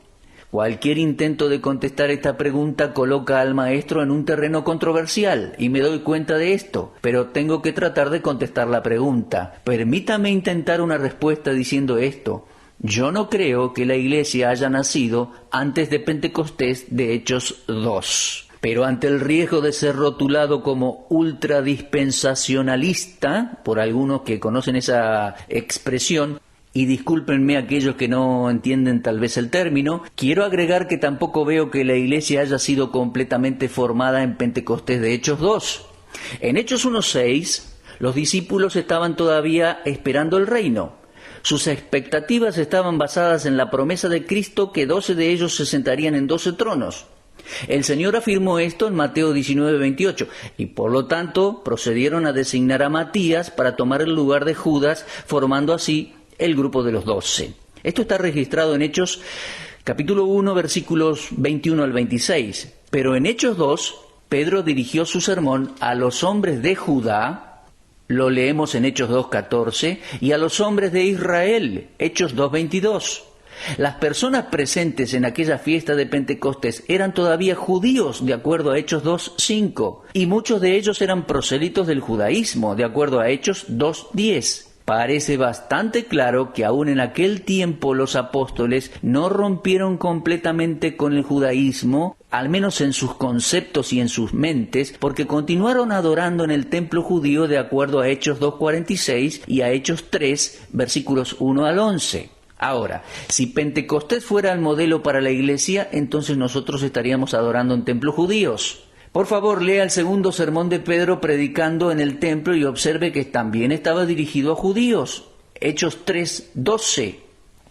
Cualquier intento de contestar esta pregunta coloca al maestro en un terreno controversial, y me doy cuenta de esto, pero tengo que tratar de contestar la pregunta. Permítame intentar una respuesta diciendo esto: yo no creo que la Iglesia haya nacido antes de Pentecostés de Hechos 2. Pero ante el riesgo de ser rotulado como ultradispensacionalista, por algunos que conocen esa expresión, y discúlpenme aquellos que no entienden tal vez el término, quiero agregar que tampoco veo que la Iglesia haya sido completamente formada en Pentecostés de Hechos 2. En Hechos 1:6, los discípulos estaban todavía esperando el reino. Sus expectativas estaban basadas en la promesa de Cristo que 12 de ellos se sentarían en 12 tronos. El Señor afirmó esto en Mateo 19:28, y por lo tanto procedieron a designar a Matías para tomar el lugar de Judas, formando así el grupo de los 12. Esto está registrado en Hechos capítulo 1, versículos 21 al 26. Pero en Hechos 2, Pedro dirigió su sermón a los hombres de Judá, lo leemos en Hechos 2:14, y a los hombres de Israel, Hechos 2:22. Las personas presentes en aquella fiesta de Pentecostés eran todavía judíos, de acuerdo a Hechos 2:5, y muchos de ellos eran prosélitos del judaísmo, de acuerdo a Hechos 2:10. Parece bastante claro que aún en aquel tiempo los apóstoles no rompieron completamente con el judaísmo, al menos en sus conceptos y en sus mentes, porque continuaron adorando en el templo judío de acuerdo a Hechos 2:46 y a Hechos 3, versículos 1 al 11. Ahora, si Pentecostés fuera el modelo para la iglesia, entonces nosotros estaríamos adorando en templos judíos. Por favor, lea el segundo sermón de Pedro predicando en el templo y observe que también estaba dirigido a judíos. Hechos 3:12.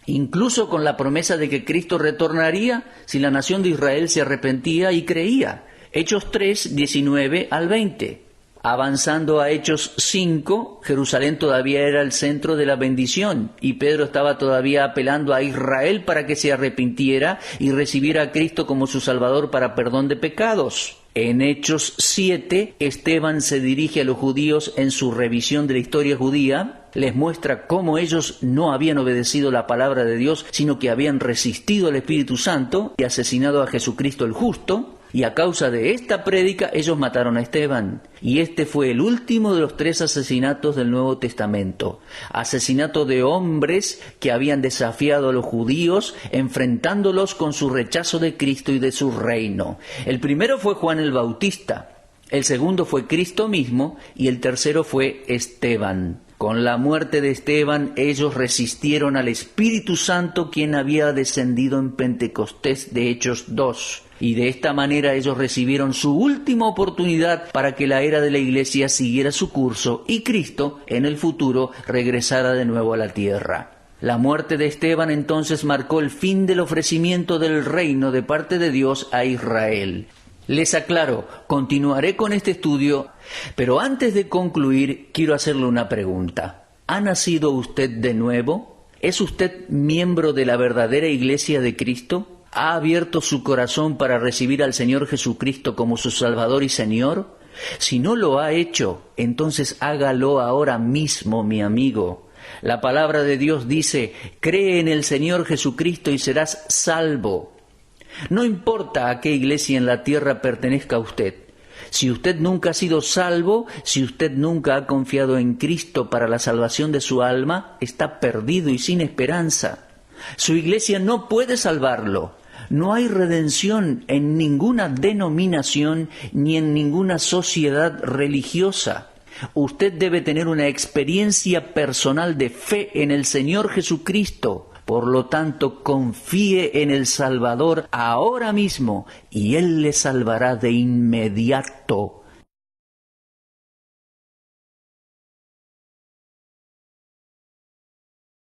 Incluso con la promesa de que Cristo retornaría si la nación de Israel se arrepentía y creía. Hechos 3:19 al 20. Avanzando a Hechos 5, Jerusalén todavía era el centro de la bendición y Pedro estaba todavía apelando a Israel para que se arrepintiera y recibiera a Cristo como su Salvador para perdón de pecados. En Hechos 7, Esteban se dirige a los judíos en su revisión de la historia judía, les muestra cómo ellos no habían obedecido la palabra de Dios, sino que habían resistido al Espíritu Santo y asesinado a Jesucristo el justo. Y a causa de esta prédica ellos mataron a Esteban. Y este fue el último de los 3 asesinatos del Nuevo Testamento. Asesinato de hombres que habían desafiado a los judíos, enfrentándolos con su rechazo de Cristo y de su reino. El primero fue Juan el Bautista. El segundo fue Cristo mismo y el tercero fue Esteban. Con la muerte de Esteban, ellos resistieron al Espíritu Santo, quien había descendido en Pentecostés de Hechos 2. Y de esta manera ellos recibieron su última oportunidad para que la era de la Iglesia siguiera su curso y Cristo, en el futuro, regresara de nuevo a la tierra. La muerte de Esteban entonces marcó el fin del ofrecimiento del reino de parte de Dios a Israel. Les aclaro, continuaré con este estudio, pero antes de concluir quiero hacerle una pregunta. ¿Ha nacido usted de nuevo? ¿Es usted miembro de la verdadera Iglesia de Cristo? ¿Ha abierto su corazón para recibir al Señor Jesucristo como su Salvador y Señor? Si no lo ha hecho, entonces hágalo ahora mismo, mi amigo. La palabra de Dios dice, cree en el Señor Jesucristo y serás salvo. No importa a qué iglesia en la tierra pertenezca usted. Si usted nunca ha sido salvo, si usted nunca ha confiado en Cristo para la salvación de su alma, está perdido y sin esperanza. Su iglesia no puede salvarlo. No hay redención en ninguna denominación ni en ninguna sociedad religiosa. Usted debe tener una experiencia personal de fe en el Señor Jesucristo. Por lo tanto, confíe en el Salvador ahora mismo y Él le salvará de inmediato.